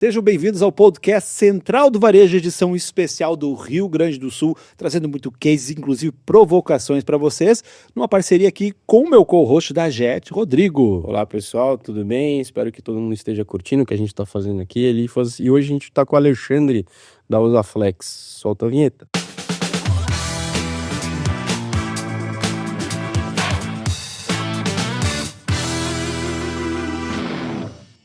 Sejam bem-vindos ao podcast Central do Varejo, edição especial do Rio Grande do Sul, trazendo muito cases, inclusive provocações para vocês, numa parceria aqui com o meu co-host da JET, Rodrigo. Olá pessoal, tudo bem? Espero que todo mundo esteja curtindo o que a gente está fazendo aqui, Elifas. E hoje a gente está com o Alexandre da Usaflex. Solta a vinheta.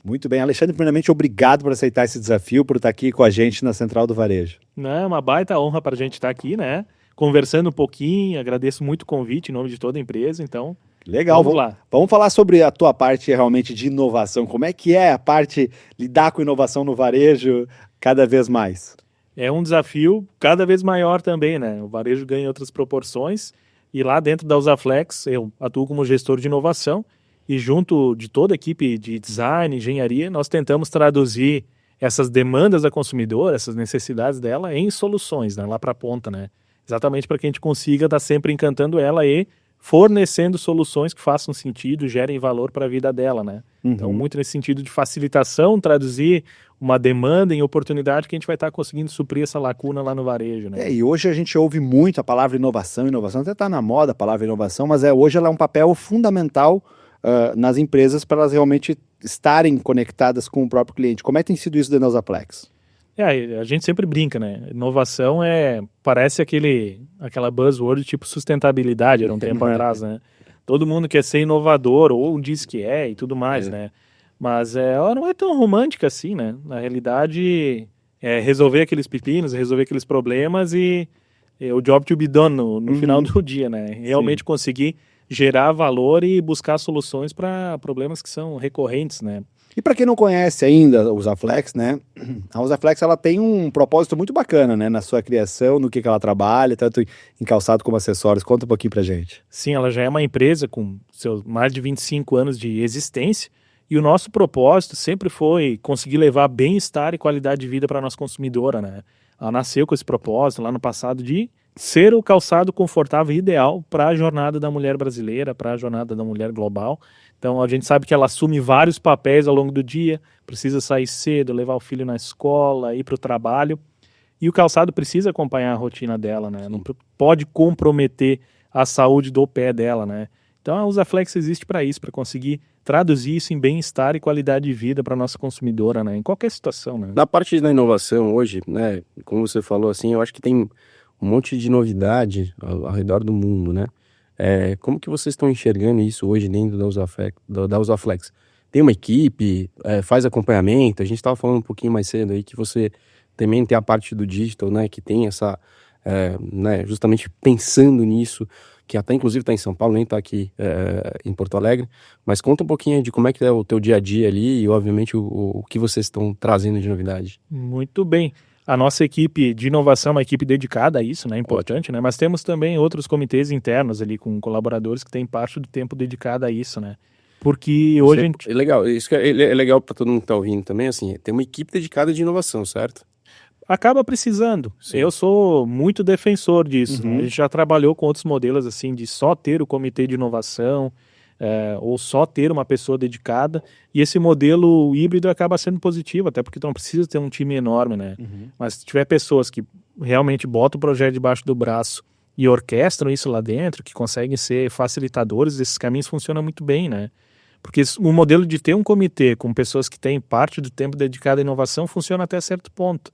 Muito bem, Alexandre, primeiramente, obrigado por aceitar esse desafio, por estar aqui com a gente na Central do Varejo. É uma baita honra para a gente estar aqui, né? Conversando um pouquinho, agradeço muito o convite em nome de toda a empresa, então... Legal, vamos lá. Vamos falar sobre a tua parte realmente de inovação. Como é que é a parte lidar com inovação no varejo cada vez mais? É um desafio cada vez maior também, né? O varejo ganha outras proporções e lá dentro da Usaflex eu atuo como gestor de inovação e junto de toda a equipe de design, engenharia, nós tentamos traduzir essas demandas da consumidora, essas necessidades dela em soluções, né? Lá para a ponta, né? Exatamente para que a gente consiga estar sempre encantando ela e fornecendo soluções que façam sentido, gerem valor para a vida dela, né? Então, muito nesse sentido de facilitação, traduzir uma demanda em oportunidade que a gente vai estar conseguindo suprir essa lacuna lá no varejo, né? E hoje a gente ouve muito a palavra inovação até está na moda a palavra inovação, mas hoje ela é um papel fundamental nas empresas para elas realmente estarem conectadas com o próprio cliente. Como é que tem sido isso dentro da Usaflex? A gente sempre brinca, né? Inovação parece aquela buzzword tipo sustentabilidade, era um tempo atrás, né? Todo mundo quer ser inovador, ou diz que é e tudo mais, né? Mas ela não é tão romântica assim, né? Na realidade, é resolver aqueles pepinos, resolver aqueles problemas e o job to be done no final do dia, né? Realmente conseguir gerar valor e buscar soluções para problemas que são recorrentes, né? E para quem não conhece ainda a Usaflex, né? A Usaflex ela tem um propósito muito bacana, né? Na sua criação, no que ela trabalha, tanto em calçado como acessórios. Conta um pouquinho pra gente. Sim, ela já é uma empresa com seus mais de 25 anos de existência e o nosso propósito sempre foi conseguir levar bem-estar e qualidade de vida para a nossa consumidora, né? Ela nasceu com esse propósito lá no passado de ser o calçado confortável e ideal para a jornada da mulher brasileira, para a jornada da mulher global. Então a gente sabe que ela assume vários papéis ao longo do dia, precisa sair cedo, levar o filho na escola, ir para o trabalho, e o calçado precisa acompanhar a rotina dela, né? Não pode comprometer a saúde do pé dela, né? Então a Usaflex existe para isso, para conseguir traduzir isso em bem-estar e qualidade de vida para a nossa consumidora, né? Em qualquer situação, né? Na parte da inovação hoje, né, como você falou assim, eu acho que tem um monte de novidade ao redor do mundo, né? Como que vocês estão enxergando isso hoje dentro da Usaflex? Tem uma equipe, faz acompanhamento, a gente estava falando um pouquinho mais cedo aí que você também tem a parte do digital, né, que tem essa, né, justamente pensando nisso, que até inclusive está em São Paulo, nem está aqui em Porto Alegre, mas conta um pouquinho de como é que é o teu dia a dia ali e obviamente o que vocês estão trazendo de novidade. Muito bem. A nossa equipe de inovação é uma equipe dedicada a isso, né? Importante, né? Mas temos também outros comitês internos ali com colaboradores que têm parte do tempo dedicado a isso, né? Porque hoje a gente... É legal, isso que é legal para todo mundo que está ouvindo também, assim, tem uma equipe dedicada de inovação, certo? Acaba precisando. Sim. Eu sou muito defensor disso. Né? A gente já trabalhou com outros modelos assim de só ter o comitê de inovação ou só ter uma pessoa dedicada, e esse modelo híbrido acaba sendo positivo, até porque tu não precisa ter um time enorme, né? Mas se tiver pessoas que realmente botam o projeto debaixo do braço e orquestram isso lá dentro, que conseguem ser facilitadores desses caminhos, funciona muito bem, né? Porque o modelo de ter um comitê com pessoas que têm parte do tempo dedicado à inovação funciona até certo ponto.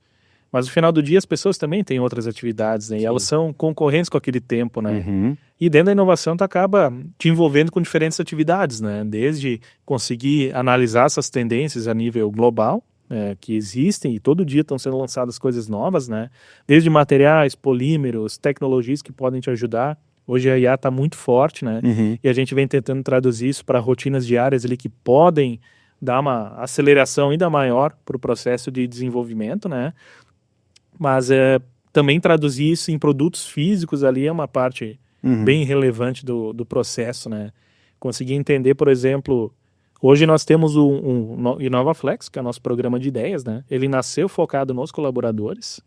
Mas no final do dia as pessoas também têm outras atividades, né? E elas são concorrentes com aquele tempo, né? E dentro da inovação tu acaba te envolvendo com diferentes atividades, né? Desde conseguir analisar essas tendências a nível global, que existem e todo dia estão sendo lançadas coisas novas, né? Desde materiais, polímeros, tecnologias que podem te ajudar. Hoje a IA está muito forte, né? E a gente vem tentando traduzir isso para rotinas diárias ali que podem dar uma aceleração ainda maior para o processo de desenvolvimento, né? Mas também traduzir isso em produtos físicos ali é uma parte bem relevante do processo, né? Conseguir entender, por exemplo, hoje nós temos o InovaFlex, que é o nosso programa de ideias, né? Ele nasceu focado nos colaboradores,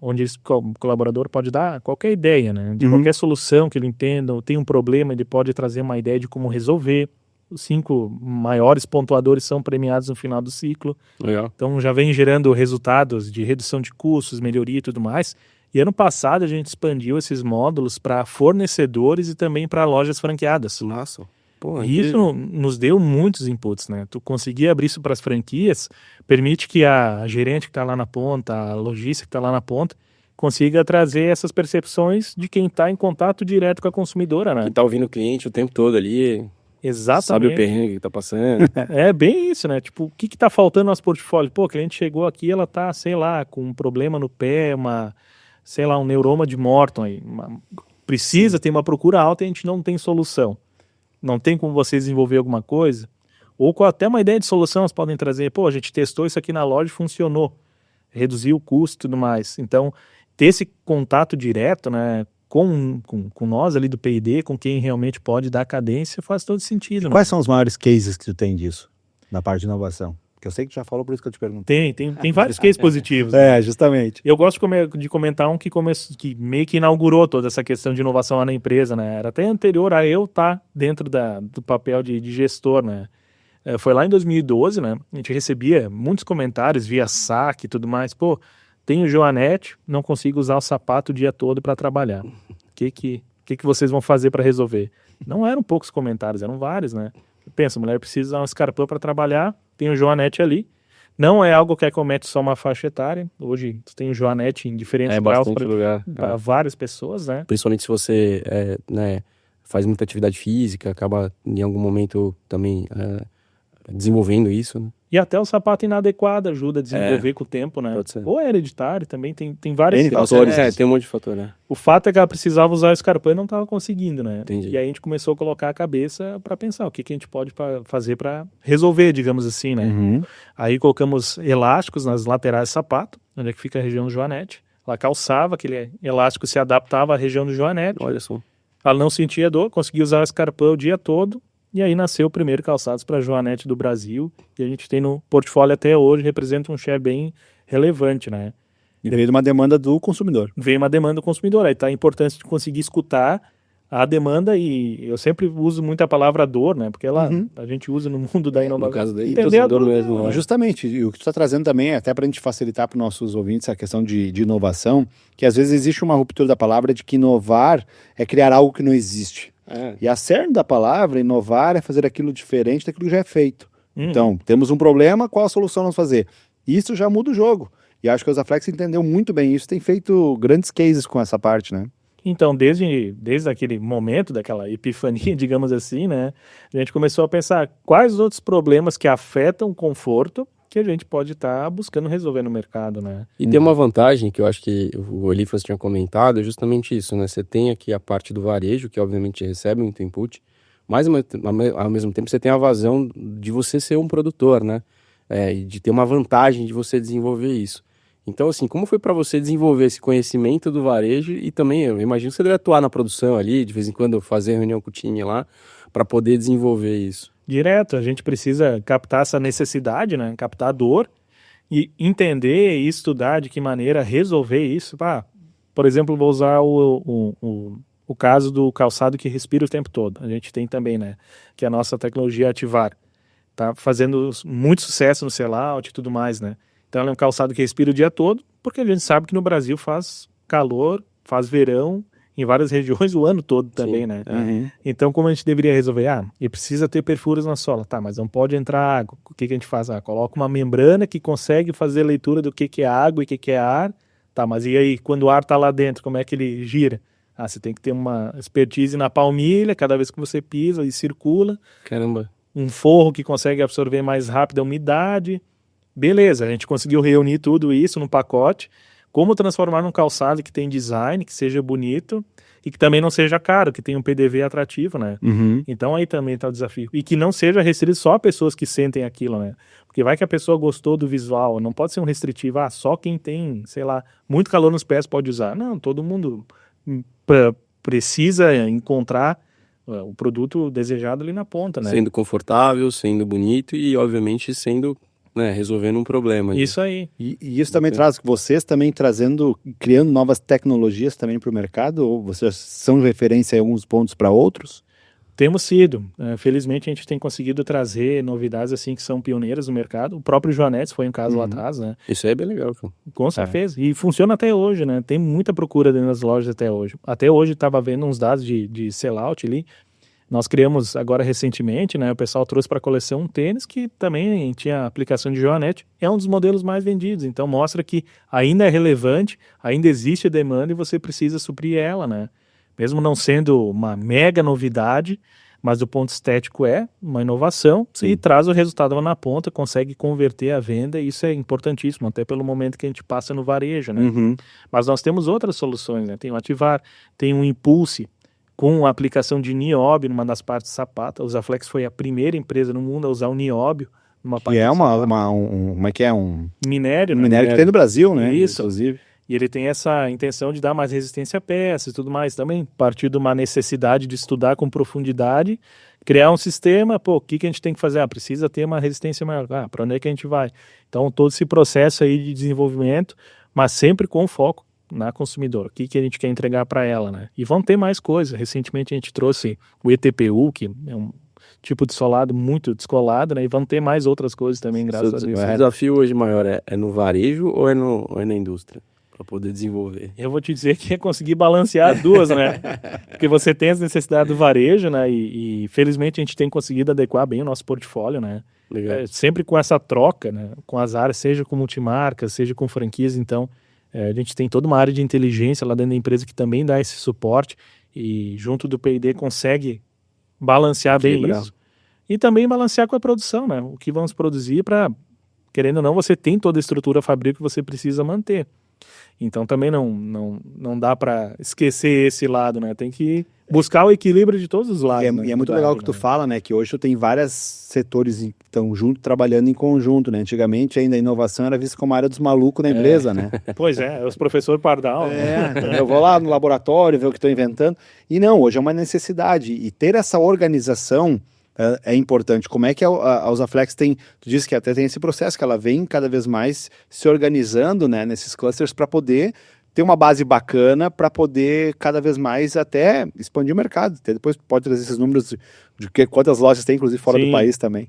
onde o colaborador pode dar qualquer ideia, né? De qualquer solução que ele entenda, ou tem um problema, ele pode trazer uma ideia de como resolver. os 5 maiores pontuadores são premiados no final do ciclo. Legal. Então já vem gerando resultados de redução de custos, melhoria e tudo mais. E ano passado a gente expandiu esses módulos para fornecedores e também para lojas franqueadas. Nossa. Pô, E isso nos deu muitos inputs, né? Tu conseguir abrir isso para as franquias permite que a gerente que está lá na ponta, a logística que está lá na ponta, consiga trazer essas percepções de quem está em contato direto com a consumidora, né? que tá ouvindo o cliente o tempo todo ali, Exatamente. sabe o perrengue que tá passando. É bem isso, né? Tipo, o que tá faltando no nosso portfólio? Pô, o cliente chegou aqui, ela tá, sei lá, com um problema no pé, sei lá, um neuroma de Morton aí. Precisa ter uma procura alta e a gente não tem solução. Não tem como você desenvolver alguma coisa? Ou com até uma ideia de solução, elas podem trazer, pô, a gente testou isso aqui na loja e funcionou. Reduziu o custo e tudo mais. Então, ter esse contato direto, né, com nós ali do P&D, com quem realmente pode dar cadência, faz todo sentido. Né? Quais são os maiores cases que tu tem disso, na parte de inovação? Porque eu sei que tu já falou, por isso que eu te perguntei. Tem vários cases positivos. É, justamente. Eu gosto de comentar um que meio que inaugurou toda essa questão de inovação lá na empresa, né? Era até anterior a eu estar dentro do papel de gestor, né? Foi lá em 2012, né? A gente recebia muitos comentários via saque e tudo mais. Pô, tenho Joanete, não consigo usar o sapato o dia todo para trabalhar. O que vocês vão fazer para resolver? Não eram poucos comentários, eram vários, né? Pensa, a mulher precisa usar um escarpão para trabalhar, tem o Joanete ali. Não é algo que acomete só uma faixa etária. Hoje tu tem o Joanete em diferentes graus para várias pessoas, né? Principalmente se você né, faz muita atividade física, acaba em algum momento também desenvolvendo isso, né? E até o sapato inadequado ajuda a desenvolver com o tempo, né? Pode ser. Ou é hereditário também, tem vários fatores. Tem um monte de fator, né? O fato é que ela precisava usar o escarpão e não estava conseguindo, né? Entendi. E aí a gente começou a colocar a cabeça para pensar o que a gente pode fazer para resolver, digamos assim, né? Uhum. Aí colocamos elásticos nas laterais do sapato, onde é que fica a região do joanete. Ela calçava, aquele elástico se adaptava à região do joanete. Olha só. Ela não sentia dor, conseguia usar o escarpão o dia todo. E aí nasceu o primeiro calçados para Joanete do Brasil. E a gente tem no portfólio até hoje, representa um share bem relevante, né? E veio de uma demanda do consumidor. Veio uma demanda do consumidor. Aí tá a importância de conseguir escutar a demanda, e eu sempre uso muito a palavra dor, né? Porque a gente usa no mundo da inovação. No caso daí, entender a dor mesmo. Né? Justamente, e o que tu está trazendo também, até para a gente facilitar para os nossos ouvintes a questão de inovação, que às vezes existe uma ruptura da palavra de que inovar é criar algo que não existe. E a cerne da palavra, inovar, é fazer aquilo diferente daquilo que já é feito. Então, temos um problema, qual a solução nós fazer? Isso já muda o jogo. E acho que a Usaflex entendeu muito bem isso, tem feito grandes cases com essa parte, né? Então, desde aquele momento, daquela epifania, digamos assim, né? A gente começou a pensar quais os outros problemas que afetam o conforto que a gente pode estar buscando resolver no mercado, né? E tem uma vantagem que eu acho que o Elifas tinha comentado, é justamente isso, né? Você tem aqui a parte do varejo, que obviamente recebe muito input, mas ao mesmo tempo você tem a vazão de você ser um produtor, né? E de ter uma vantagem de você desenvolver isso. Então, assim, como foi para você desenvolver esse conhecimento do varejo e também, eu imagino que você deve atuar na produção ali, de vez em quando fazer reunião com o time lá, para poder desenvolver isso? Direto, a gente precisa captar essa necessidade, né? Captar a dor e entender e estudar de que maneira resolver isso. Por exemplo, vou usar o caso do calçado que respira o tempo todo. A gente tem também, né? Que é a nossa tecnologia Ativar. Tá fazendo muito sucesso no sellout e tudo mais, né? Então ela é um calçado que respira o dia todo, porque a gente sabe que no Brasil faz calor, faz verão, em várias regiões o ano todo também, Sim. né? Uhum. Então, como a gente deveria resolver? E precisa ter perfuros na sola. Tá, mas não pode entrar água. O que a gente faz? Coloca uma membrana que consegue fazer leitura do que é água e o que é ar. Tá, mas e aí, quando o ar tá lá dentro, como é que ele gira? Você tem que ter uma expertise na palmilha, cada vez que você pisa e circula. Caramba. Um forro que consegue absorver mais rápido a umidade. Beleza, a gente conseguiu reunir tudo isso num pacote. Como transformar num calçado que tem design, que seja bonito e que também não seja caro, que tenha um PDV atrativo, né? Uhum. Então aí também tá o desafio. E que não seja restrito só a pessoas que sentem aquilo, né? Porque vai que a pessoa gostou do visual, não pode ser um restritivo, só quem tem, sei lá, muito calor nos pés pode usar. Não, todo mundo precisa encontrar o produto desejado ali na ponta, né? Sendo confortável, sendo bonito e, obviamente, sendo... resolvendo um problema. Isso aí. E isso também traz vocês também criando novas tecnologias também para o mercado? Ou vocês são referência em alguns pontos para outros? Temos sido. Felizmente a gente tem conseguido trazer novidades assim que são pioneiras no mercado. O próprio Joanetes foi um caso lá atrás, né? Isso aí é bem legal. Com certeza. E funciona até hoje, né? Tem muita procura dentro das lojas até hoje. Até hoje estava vendo uns dados de sell-out ali. Nós criamos agora recentemente, né? O pessoal trouxe para a coleção um tênis que também tinha aplicação de joanete. É um dos modelos mais vendidos. Então mostra que ainda é relevante, ainda existe a demanda e você precisa suprir ela, né? Mesmo não sendo uma mega novidade, mas do ponto estético é uma inovação. Sim. E traz o resultado lá na ponta, consegue converter a venda, e isso é importantíssimo, até pelo momento que a gente passa no varejo, né? Mas nós temos outras soluções, né? Tem o Ativar, tem o Impulse, com a aplicação de nióbio numa das partes do sapato. A Usaflex foi a primeira empresa no mundo a usar o nióbio numa parte. Que é como é que é? Um minério, um né? minério que tem no Brasil, né? Isso. Inclusive. E ele tem essa intenção de dar mais resistência a peças e tudo mais também, partir de uma necessidade de estudar com profundidade, criar um sistema, o que a gente tem que fazer? Precisa ter uma resistência maior. Para onde é que a gente vai? Então, todo esse processo aí de desenvolvimento, mas sempre com foco na consumidora. O que a gente quer entregar para ela, né? E vão ter mais coisas. Recentemente a gente trouxe o ETPU, que é um tipo de solado muito descolado, né? E vão ter mais outras coisas também, graças a Deus. O desafio hoje maior é no varejo ou é na indústria? Para poder desenvolver. Eu vou te dizer que é conseguir balancear as duas, né? Porque você tem as necessidades do varejo, né? E felizmente a gente tem conseguido adequar bem o nosso portfólio, né? Sempre com essa troca, né? Com as áreas, seja com multimarcas, seja com franquias. Então, a gente tem toda uma área de inteligência lá dentro da empresa que também dá esse suporte e junto do P&D consegue balancear bem isso. E também balancear com a produção, né? O que vamos produzir para, querendo ou não, você tem toda a estrutura fabril que você precisa manter. Então também não dá para esquecer esse lado, né? Tem que buscar o equilíbrio de todos os lados. E é muito legal o que tu fala, né? Que hoje tu tem vários setores que estão junto, trabalhando em conjunto, né? Antigamente ainda a inovação era vista como a área dos malucos da empresa, né? Pois é, os professores Pardal. Então eu vou lá no laboratório ver o que estão inventando. E não, hoje é uma necessidade. E ter essa organização é importante. Como é que a Usaflex tem, tu disse que até tem esse processo, que ela vem cada vez mais se organizando, né, nesses clusters para poder ter uma base bacana, para poder cada vez mais até expandir o mercado. Depois pode trazer esses números de quantas lojas tem, inclusive fora do país também.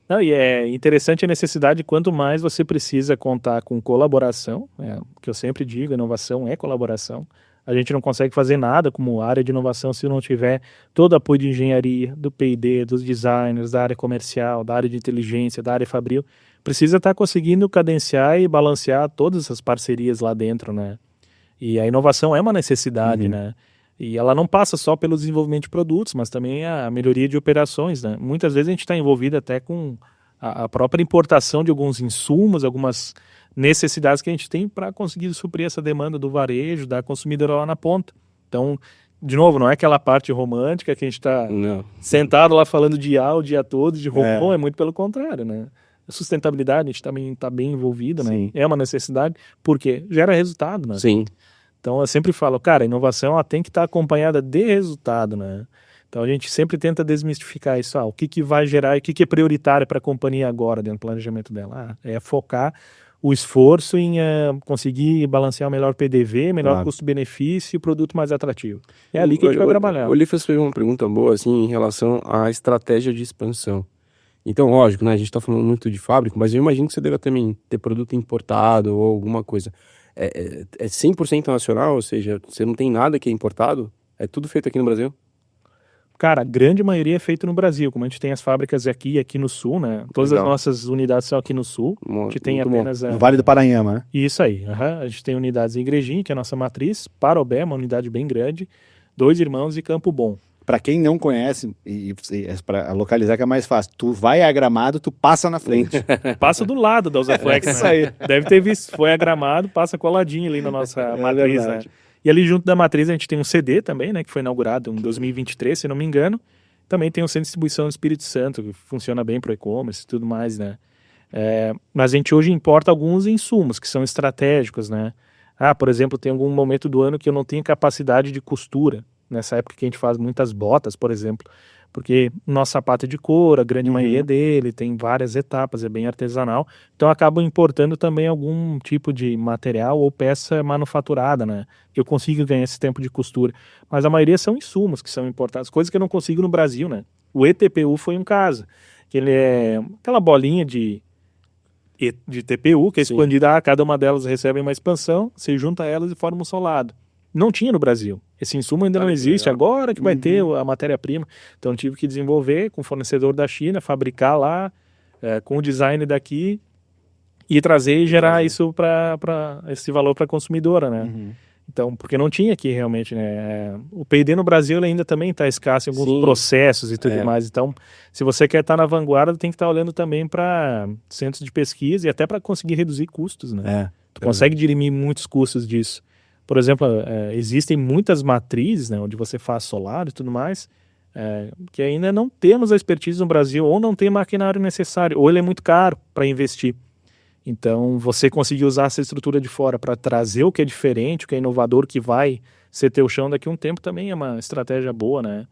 Não, e é interessante a necessidade, quanto mais você precisa contar com colaboração, que eu sempre digo, inovação é colaboração. A gente não consegue fazer nada como área de inovação se não tiver todo o apoio de engenharia, do P&D, dos designers, da área comercial, da área de inteligência, da área fabril. Precisa estar conseguindo cadenciar e balancear todas essas parcerias lá dentro, né? E a inovação é uma necessidade, né? E ela não passa só pelo desenvolvimento de produtos, mas também a melhoria de operações, né? Muitas vezes a gente está envolvido até com a própria importação de alguns insumos, algumas necessidades que a gente tem para conseguir suprir essa demanda do varejo, da consumidora lá na ponta. Então, de novo, não é aquela parte romântica que a gente está sentado lá falando de IA o dia todo, de robô, é muito pelo contrário, né? A sustentabilidade, a gente também está bem envolvido, né? É uma necessidade, porque gera resultado, né? Sim. Então, eu sempre falo, cara, a inovação ela tem que estar acompanhada de resultado, né? Então, a gente sempre tenta desmistificar isso. O que vai gerar e o que é prioritário para a companhia agora, dentro do planejamento dela? É focar o esforço em conseguir balancear o melhor PDV, melhor custo-benefício e o produto mais atrativo. É ali que a gente vai trabalhar. O Olifas fez uma pergunta boa, assim, em relação à estratégia de expansão. Então, lógico, né, a gente está falando muito de fábrica, mas eu imagino que você deva também ter produto importado ou alguma coisa. É 100% nacional, ou seja, você não tem nada que é importado? É tudo feito aqui no Brasil? Cara, a grande maioria é feito no Brasil, como a gente tem as fábricas aqui no sul, né? Todas as nossas unidades são aqui no sul. A gente tem apenas no Vale do Paranhama, né? Isso aí. A gente tem unidades em Igrejinha, que é a nossa matriz, Parobé, uma unidade bem grande, Dois Irmãos e Campo Bom. Para quem não conhece, e para localizar que é mais fácil, tu vai a Gramado, tu passa na frente. Passa do lado da Usaflex, né? Isso aí. Deve ter visto, foi a Gramado, passa coladinho ali na nossa matriz, né? E ali junto da matriz a gente tem um CD também, né, que foi inaugurado em 2023, se não me engano. Também tem um centro de distribuição do Espírito Santo, que funciona bem para o e-commerce e tudo mais, né? Mas a gente hoje importa alguns insumos que são estratégicos, né? Por exemplo, tem algum momento do ano que eu não tenho capacidade de costura. Nessa época que a gente faz muitas botas, por exemplo. porque nosso sapato é de couro, a grande maioria dele, tem várias etapas, é bem artesanal, então acabo importando também algum tipo de material ou peça manufaturada, né, que eu consigo ganhar esse tempo de costura, mas a maioria são insumos que são importados, coisas que eu não consigo no Brasil, né. O ETPU foi um caso, que ele é aquela bolinha de TPU, que é expandida, cada uma delas recebe uma expansão, você junta elas e forma um solado. Não tinha no Brasil. Esse insumo ainda não existe. Agora que vai ter a matéria-prima. Então tive que desenvolver com o fornecedor da China, fabricar lá, com o design daqui e trazer e gerar isso para esse valor para a consumidora, né? Então, porque não tinha aqui realmente, né? O P&D no Brasil ele ainda também está escasso em alguns processos e tudo mais. Então, se você quer estar na vanguarda, tem que estar olhando também para centros de pesquisa e até para conseguir reduzir custos, né? Tu consegue dirimir muitos custos disso. Por exemplo, existem muitas matrizes, né, onde você faz solar e tudo mais, que ainda não temos a expertise no Brasil, ou não tem maquinário necessário, ou ele é muito caro para investir. Então, você conseguir usar essa estrutura de fora para trazer o que é diferente, o que é inovador, que vai ser teu chão daqui a um tempo, também é uma estratégia boa, né?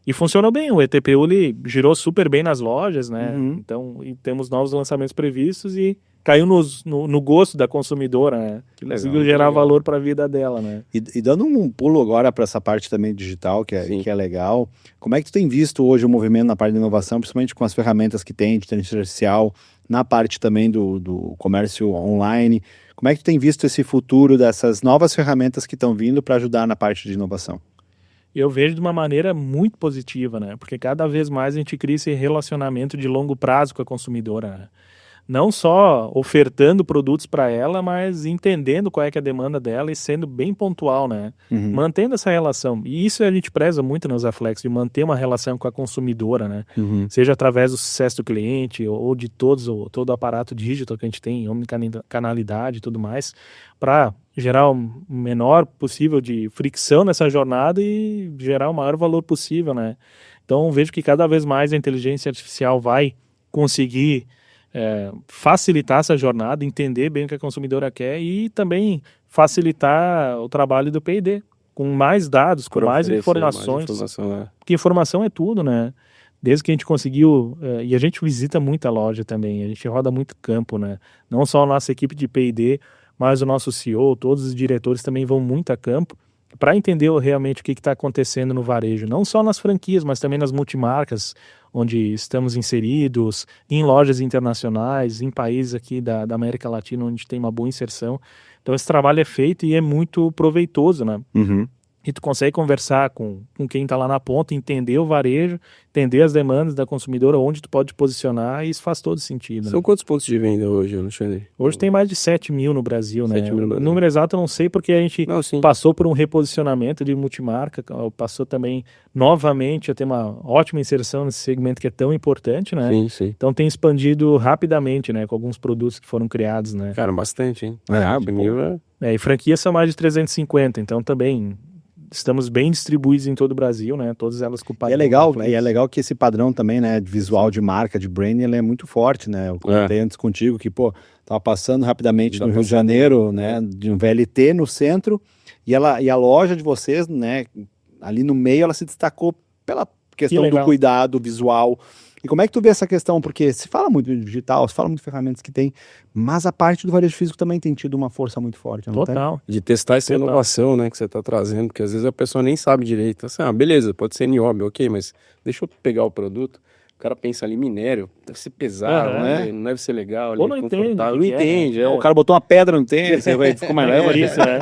E funcionou bem, o ETPU ele girou super bem nas lojas, né? Então, e temos novos lançamentos previstos e caiu no gosto da consumidora, né? Que legal, conseguiu gerar valor para a vida dela, né? E dando um pulo agora para essa parte também digital, que é legal, como é que tu tem visto hoje o movimento na parte de inovação, principalmente com as ferramentas que tem de inteligência artificial, na parte também do comércio online? Como é que tu tem visto esse futuro dessas novas ferramentas que estão vindo para ajudar na parte de inovação? Eu vejo de uma maneira muito positiva, né? Porque cada vez mais a gente cria esse relacionamento de longo prazo com a consumidora, né? Não só ofertando produtos para ela, mas entendendo qual é que é a demanda dela e sendo bem pontual, né? Mantendo essa relação. E isso a gente preza muito na Usaflex, de manter uma relação com a consumidora, né? Seja através do sucesso do cliente ou de todo o aparato digital que a gente tem, omnicanalidade e tudo mais, para gerar o menor possível de fricção nessa jornada e gerar o maior valor possível, né? Então vejo que cada vez mais a inteligência artificial vai conseguir facilitar essa jornada, entender bem o que a consumidora quer e também facilitar o trabalho do P&D, com mais dados, com mais informações. Porque informação é tudo, né? Desde que a gente conseguiu, e a gente visita muita loja também, a gente roda muito campo, né? Não só a nossa equipe de P&D, mas o nosso CEO, todos os diretores também vão muito a campo para entender realmente o que está acontecendo no varejo, não só nas franquias, mas também nas multimarcas, onde estamos inseridos, em lojas internacionais, em países aqui da América Latina, onde tem uma boa inserção. Então esse trabalho é feito e é muito proveitoso, né? E tu consegue conversar com quem está lá na ponta, entender o varejo, entender as demandas da consumidora, onde tu pode posicionar, e isso faz todo sentido. São quantos pontos de venda hoje, Alexandre? Hoje tem mais de 7 mil no Brasil, né? O número exato eu não sei, porque a gente passou por um reposicionamento de multimarca, passou também novamente a ter uma ótima inserção nesse segmento que é tão importante, né? Então tem expandido rapidamente, né? Com alguns produtos que foram criados, né? Cara, bastante, hein? E franquias são mais de 350, então também estamos bem distribuídos em todo o Brasil, né? Todas elas com padrão. E é legal que esse padrão também, né, de visual de marca, de branding, ele é muito forte, né? Eu comentei antes contigo que, tava passando rapidamente no Rio de Janeiro, né, de um VLT no centro, e a loja de vocês, né, ali no meio, ela se destacou pela questão do cuidado visual. E como é que tu vê essa questão? Porque se fala muito de digital, se fala muito de ferramentas que tem, mas a parte do varejo físico também tem tido uma força muito forte. Não Total. De testar essa inovação, né, que você está trazendo, porque às vezes a pessoa nem sabe direito. Assim, beleza, pode ser nióbio, ok, mas deixa eu pegar o produto. O cara pensa ali, minério, deve ser pesado, né? Não deve ser legal. Ou não entende. Não entende. O cara botou uma pedra no tênis, ficou mais leve. Por isso, né?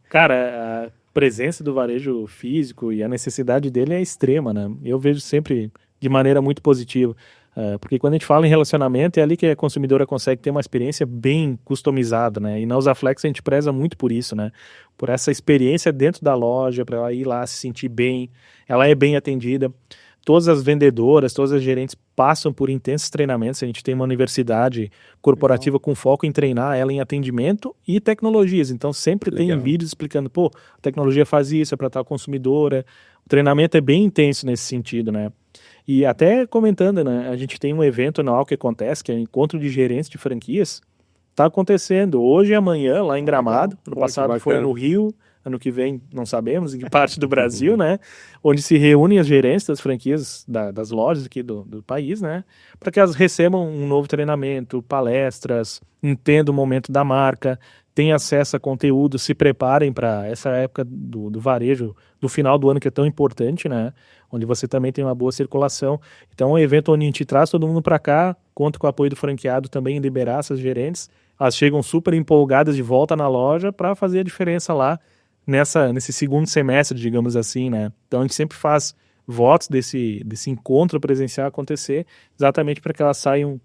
Cara, a presença do varejo físico e a necessidade dele é extrema, né? Eu vejo sempre de maneira muito positiva, porque quando a gente fala em relacionamento é ali que a consumidora consegue ter uma experiência bem customizada, né? E na Usaflex a gente preza muito por isso, né? Por essa experiência dentro da loja, para ela ir lá se sentir bem, ela é bem atendida. Todas as vendedoras, todas as gerentes passam por intensos treinamentos. A gente tem uma universidade corporativa com foco em treinar ela em atendimento e tecnologias. Então sempre tem vídeos explicando, a tecnologia faz isso, é para tal consumidora. O treinamento é bem intenso nesse sentido, né? E até comentando, né, a gente tem um evento anual que acontece, que é o Encontro de Gerentes de Franquias. Está acontecendo hoje e amanhã lá em Gramado. No passado foi no Rio, ano que vem, não sabemos em que parte do Brasil, né? Onde se reúnem as gerentes das franquias das lojas aqui do país, né? Para que elas recebam um novo treinamento, palestras, entendam o momento da marca, tenham acesso a conteúdo, se preparem para essa época do varejo, do final do ano que é tão importante, né? Onde você também tem uma boa circulação. Então, é um evento onde a gente traz todo mundo para cá, conta com o apoio do franqueado também em liberar essas gerentes. Elas chegam super empolgadas de volta na loja para fazer a diferença lá nesse segundo semestre, digamos assim, né? Então, a gente sempre faz votos desse encontro presencial acontecer, exatamente para que elas saiam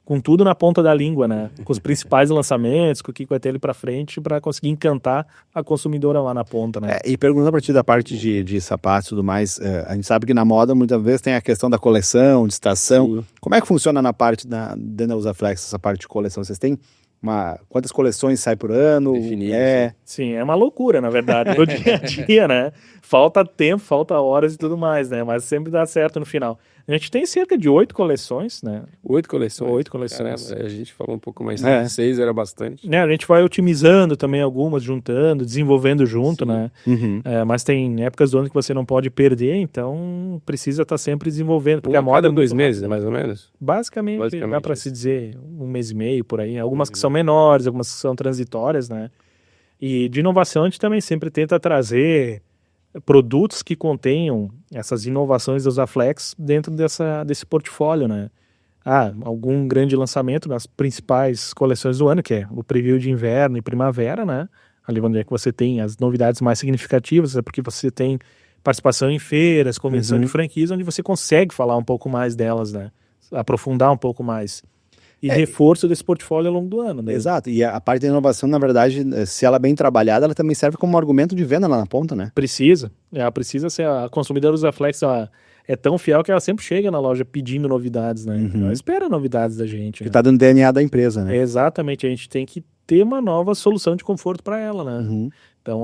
com tudo na ponta da língua, né? Com os principais lançamentos, com o que vai ter ali para frente, para conseguir encantar a consumidora lá na ponta, né? E perguntando para ti da parte de sapatos e tudo mais, a gente sabe que na moda muitas vezes tem a questão da coleção, de estação. Sim. Como é que funciona na parte dentro da Usaflex, essa parte de coleção? Vocês têm quantas coleções sai por ano? Sim, é uma loucura, na verdade, no dia a dia, né? Falta tempo, falta horas e tudo mais, né? Mas sempre dá certo no final. A gente tem cerca de 8 coleções, né? 8 coleções? 8 coleções. Caramba, a gente falou um pouco mais, 6 era bastante. A gente vai otimizando também algumas, juntando, desenvolvendo junto, Sim. né? Uhum. Mas tem épocas do ano que você não pode perder, então precisa estar sempre desenvolvendo. Porque a moda cada 2 meses, mais ou menos? Basicamente dá para se dizer 1 mês e meio, por aí. Algumas que são menores, algumas que são transitórias, né? E de inovação a gente também sempre tenta trazer produtos que contenham essas inovações da Usaflex dentro desse portfólio, né? Algum grande lançamento nas principais coleções do ano, que é o preview de inverno e primavera, né? Ali onde é que você tem as novidades mais significativas, é porque você tem participação em feiras, convenção de franquias, onde você consegue falar um pouco mais delas, né? Aprofundar um pouco mais. E reforço desse portfólio ao longo do ano, né? Exato, e a parte da inovação, na verdade, se ela é bem trabalhada, ela também serve como argumento de venda lá na ponta, né? Precisa ser, a consumidora Usaflex é tão fiel que ela sempre chega na loja pedindo novidades, né? Ela espera novidades da gente. Que tá dando DNA da empresa, né? Exatamente, a gente tem que ter uma nova solução de conforto para ela, né? Então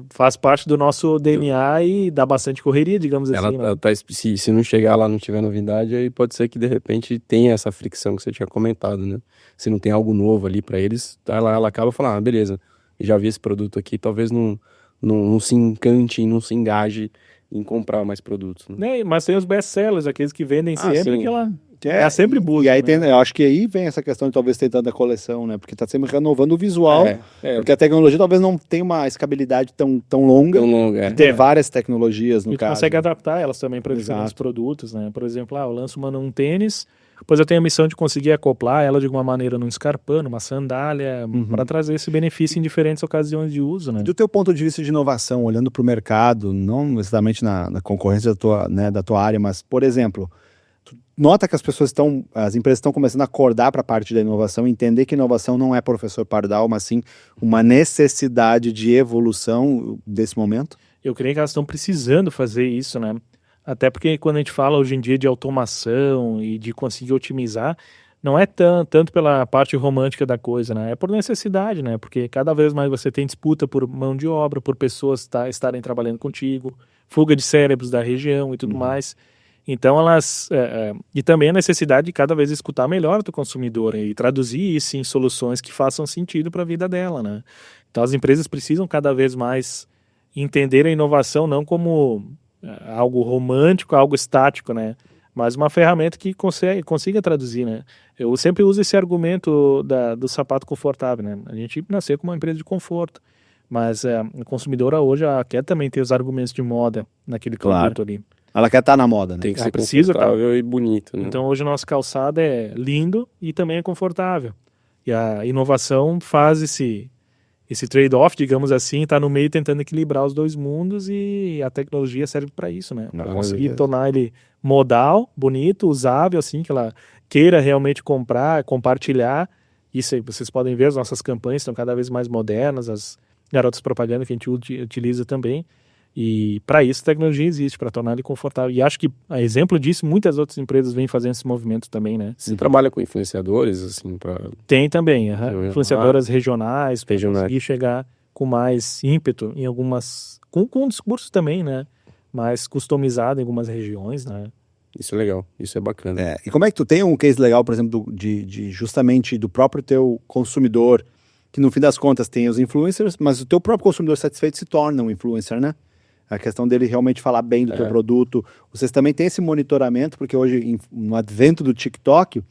faz parte do nosso DNA e dá bastante correria, digamos assim. Né? Se não chegar lá, não tiver novidade, aí pode ser que de repente tenha essa fricção que você tinha comentado, né? Se não tem algo novo ali para eles, ela acaba falando, beleza, já vi esse produto aqui, talvez não se encante, não se engaje em comprar mais produtos. Né? Mas tem os best-sellers, aqueles que vendem sempre, que ela sempre busca. E aí eu acho que aí vem essa questão de talvez ter tanta coleção, né? Porque tá sempre renovando o visual, porque a tecnologia talvez não tenha uma escalabilidade tão longa, ter várias tecnologias no caso. E consegue adaptar elas também para diferentes produtos, né? Por exemplo, eu lanço um tênis, depois eu tenho a missão de conseguir acoplar ela de alguma maneira num escarpão, numa sandália, para trazer esse benefício em diferentes ocasiões de uso, né? E do teu ponto de vista de inovação, olhando para o mercado, não necessariamente na concorrência da tua área, mas, por exemplo, tu nota que as empresas estão começando a acordar para a parte da inovação, entender que inovação não é professor Pardal, mas sim uma necessidade de evolução desse momento? Eu creio que elas estão precisando fazer isso, né? Até porque quando a gente fala hoje em dia de automação e de conseguir otimizar, não é tanto pela parte romântica da coisa, né? É por necessidade, né? Porque cada vez mais você tem disputa por mão de obra, por pessoas estarem trabalhando contigo, fuga de cérebros da região e tudo mais. Então e também a necessidade de cada vez escutar melhor o consumidor e traduzir isso em soluções que façam sentido para a vida dela, né? Então as empresas precisam cada vez mais entender a inovação não como algo romântico, algo estático, né? Mas uma ferramenta que consiga traduzir, né? Eu sempre uso esse argumento do sapato confortável, né? A gente nasceu como uma empresa de conforto, mas a consumidora hoje quer também ter os argumentos de moda naquele produto ali. Ela quer estar na moda, né? Tem que ser confortável e bonito, né? Então hoje o nosso calçado é lindo e também é confortável. E a inovação faz esse trade-off, digamos assim, está no meio tentando equilibrar os dois mundos e a tecnologia serve para isso, né? Para conseguir tornar ele modal, bonito, usável, assim, que ela queira realmente comprar, compartilhar. Isso aí, vocês podem ver, as nossas campanhas estão cada vez mais modernas, as garotas propaganda que a gente utiliza também. E para isso a tecnologia existe, para tornar ele confortável. E acho que, a exemplo disso, muitas outras empresas vêm fazendo esse movimento também, né? Você trabalha com influenciadores, assim, Tem também, influenciadoras regionais, para conseguir chegar com mais ímpeto em algumas... Com um discurso também, né? Mais customizado em algumas regiões, né? Isso é legal, isso é bacana. E como é que tu tem um case legal, por exemplo, de justamente do próprio teu consumidor que no fim das contas tem os influencers, mas o teu próprio consumidor satisfeito se torna um influencer, né? A questão dele realmente falar bem do teu produto. Vocês também têm esse monitoramento, porque hoje, no advento do TikTok,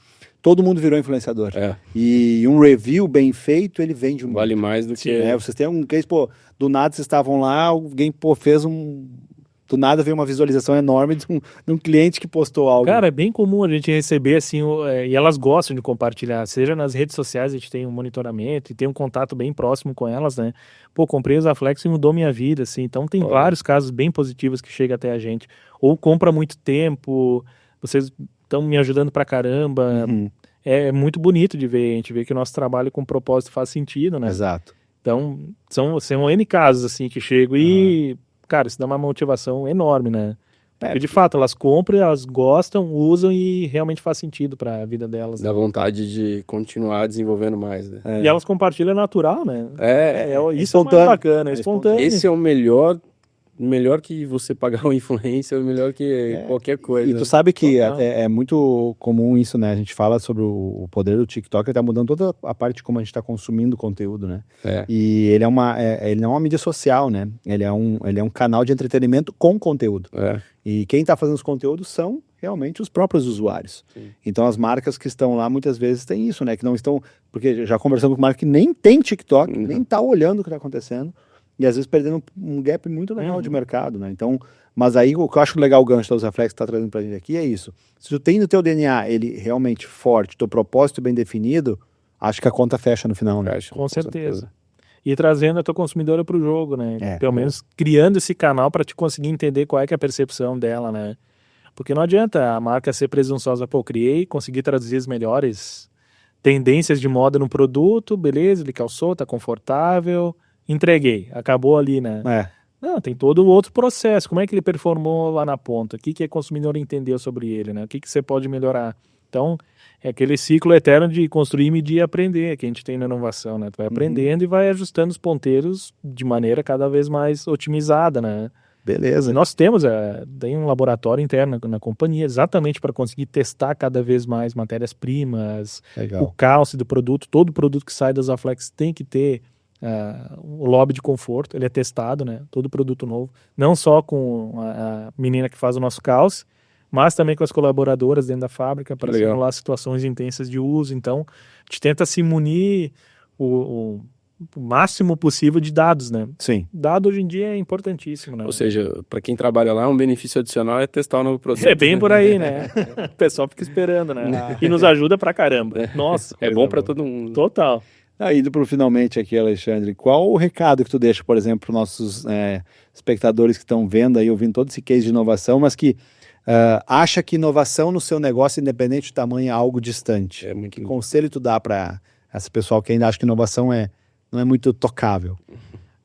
todo mundo virou influenciador. E um review bem feito, ele vende muito. Vale mais do que... Vocês têm um case, pô, do nada vocês estavam lá, alguém, pô, fez do nada veio uma visualização enorme de um cliente que postou algo. Cara, é bem comum a gente receber assim, e elas gostam de compartilhar, seja nas redes sociais, a gente tem um monitoramento e tem um contato bem próximo com elas, né? Pô, comprei os Aflex e mudou minha vida, assim. Então tem vários casos bem positivos que chegam até a gente. Ou compra há muito tempo, vocês estão me ajudando pra caramba. É muito bonito de ver, a gente vê que o nosso trabalho com propósito faz sentido, né? Exato. Então, são N casos, assim, que chegam e... Cara, isso dá uma motivação enorme, né? Porque, de fato, elas compram, elas gostam, usam e realmente faz sentido para a vida delas. Dá vontade de continuar desenvolvendo mais, né? E elas compartilham natural, né? Isso é mais bacana, é espontâneo. Esse é o melhor que você pagar uma influência, melhor que qualquer coisa. E tu sabe que é muito comum isso, né? A gente fala sobre o poder do TikTok, ele tá mudando toda a parte de como a gente tá consumindo conteúdo, né? E ele ele não é uma mídia social, né? Ele é um canal de entretenimento com conteúdo. E quem tá fazendo os conteúdos são realmente os próprios usuários. Então as marcas que estão lá muitas vezes têm isso, né? Que não estão... Porque já conversamos com marcas que nem tem TikTok, nem tá olhando o que tá acontecendo. E às vezes perdendo um gap muito legal de mercado, né? Então, mas aí o que eu acho legal o gancho da Usaflex que tá trazendo pra gente aqui é isso. Se tu tem no teu DNA ele realmente forte, teu propósito bem definido, acho que a conta fecha no final, né? Com certeza. E trazendo a tua consumidora pro jogo, né? Pelo menos criando esse canal para te conseguir entender qual é que é a percepção dela, né? Porque não adianta a marca ser presunçosa, pô, criei, consegui traduzir as melhores tendências de moda no produto, beleza, ele calçou, tá confortável... Entreguei, acabou ali, né? Não, tem todo o outro processo. Como é que ele performou lá na ponta? O que o consumidor entendeu sobre ele, né? O que você pode melhorar? Então, é aquele ciclo eterno de construir, medir e aprender que a gente tem na inovação, né? Tu vai aprendendo e vai ajustando os ponteiros de maneira cada vez mais otimizada, né? Beleza. E nós temos tem um laboratório interno na companhia exatamente para conseguir testar cada vez mais matérias-primas, o calce do produto. Todo produto que sai das Aflex tem que ter o lobby de conforto, ele é testado, né? Todo produto novo, não só com a menina que faz o nosso calce, mas também com as colaboradoras dentro da fábrica para simular situações intensas de uso. Então, a gente tenta se munir o máximo possível de dados, né? Sim. Dado hoje em dia é importantíssimo, né? Ou seja, para quem trabalha lá, um benefício adicional é testar o novo produto. É bem por aí, né? O pessoal fica esperando, né? E nos ajuda pra caramba. Nossa. É bom para todo mundo. Total. Indo para finalmente aqui, Alexandre, qual o recado que tu deixa, por exemplo, para os nossos espectadores que estão vendo aí, ouvindo todo esse case de inovação, mas que acha que inovação no seu negócio, independente do tamanho, é algo distante? Que conselho tu dá para esse pessoal que ainda acha que inovação não é muito tocável?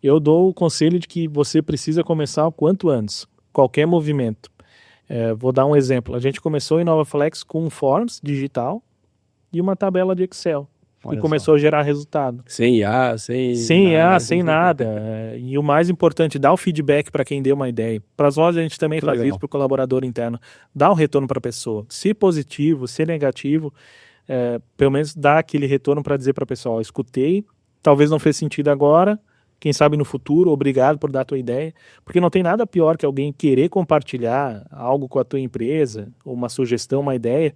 Eu dou o conselho de que você precisa começar o quanto antes, qualquer movimento. Vou dar um exemplo. A gente começou em Inovaflex com um Forms digital e uma tabela de Excel. E começou a gerar resultado. Sem IA, sem nada. E o mais importante, dar o feedback para quem deu uma ideia. Para as lojas a gente também faz isso para o colaborador interno. Dá um retorno para a pessoa. Se positivo, se negativo, pelo menos dá aquele retorno para dizer para a pessoa, escutei, talvez não fez sentido agora, quem sabe no futuro, obrigado por dar a tua ideia. Porque não tem nada pior que alguém querer compartilhar algo com a tua empresa, ou uma sugestão, uma ideia,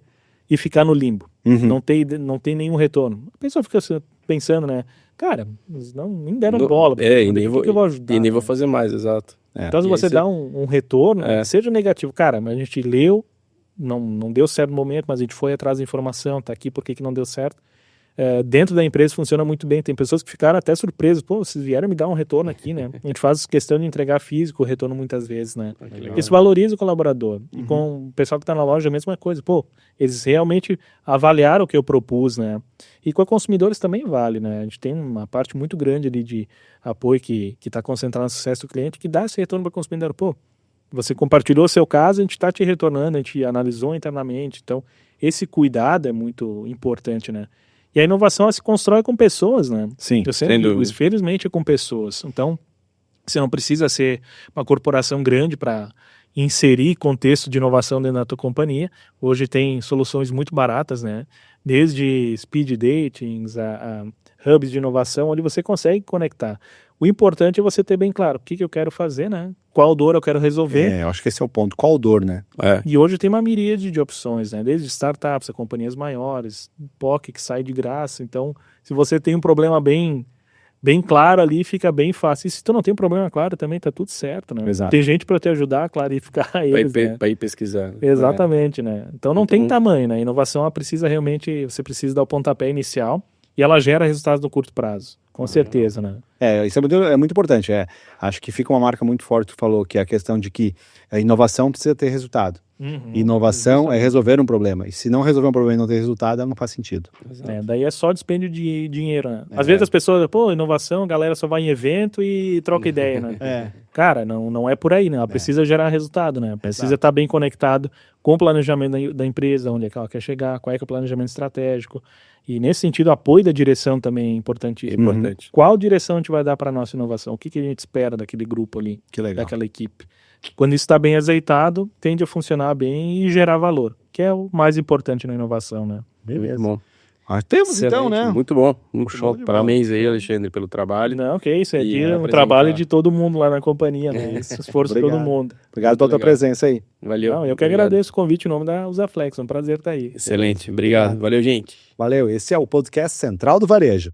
e ficar no limbo. Não tem nenhum retorno. A pessoa fica pensando, né? Cara, eles nem deram bola. E nem que eu vou ajudar? E nem vou fazer mais, exato. Então, se você dá um retorno, seja negativo, cara, mas a gente leu, não deu certo no momento, mas a gente foi atrás da informação, tá aqui por que não deu certo. Dentro da empresa funciona muito bem. Tem pessoas que ficaram até surpresas. Pô, vocês vieram me dar um retorno aqui, né? A gente faz questão de entregar físico o retorno muitas vezes, né? Isso valoriza o colaborador. E com o pessoal que está na loja, a mesma coisa. Pô, eles realmente avaliaram o que eu propus, né? E com os consumidores também vale, né? A gente tem uma parte muito grande ali de apoio que está concentrado no sucesso do cliente, que dá esse retorno para o consumidor. Pô, você compartilhou o seu caso, a gente está te retornando, a gente analisou internamente. Então, esse cuidado é muito importante, né? E a inovação ela se constrói com pessoas, né? Sim, eu sempre digo, infelizmente é com pessoas. Então, você não precisa ser uma corporação grande para inserir contexto de inovação dentro da tua companhia. Hoje tem soluções muito baratas, né? desde speed datings a hubs de inovação, onde você consegue conectar. O importante é você ter bem claro o que eu quero fazer, né? Qual dor eu quero resolver. Eu acho que esse é o ponto. Qual dor, né? E hoje tem uma miríade de opções, né? Desde startups a companhias maiores, POC que sai de graça. Então, se você tem um problema bem claro ali, fica bem fácil. E se tu não tem um problema claro também, tá tudo certo, né? Exato. Tem gente para te ajudar a clarificar eles, né? Para ir pesquisar. Exatamente, né? Então não tem tamanho, né? A inovação, você precisa dar o pontapé inicial e ela gera resultados no curto prazo. Com certeza, né? Isso é muito importante. Acho que fica uma marca muito forte que tu falou, que é a questão de que a inovação precisa ter resultado. Inovação é resolver um problema. E se não resolver um problema e não ter resultado, ela não faz sentido. Daí é só dispêndio de dinheiro, né? Às vezes as pessoas, inovação, a galera só vai em evento e troca ideia, né? Cara, não é por aí, né? Ela precisa gerar resultado, né? Precisa estar bem conectado com o planejamento da empresa, onde é que ela quer chegar, qual é que é o planejamento estratégico. E nesse sentido, o apoio da direção também é importantíssimo. Qual direção a gente vai dar para a nossa inovação? O que a gente espera daquele grupo ali, daquela equipe? Quando isso está bem azeitado, tende a funcionar bem e gerar valor, que é o mais importante na inovação, né? Beleza. Muito bom. Temos excelente, então, né? Muito bom. Parabéns aí, Alexandre, pelo trabalho. Não, que isso. É um trabalho de todo mundo lá na companhia, né? Esse esforço de todo mundo. Obrigado pela tua presença aí. Valeu. Não, eu que agradeço o convite em nome da Usaflex. É um prazer estar aí. Excelente. Obrigado. Valeu, gente. Valeu. Esse é o podcast Central do Varejo.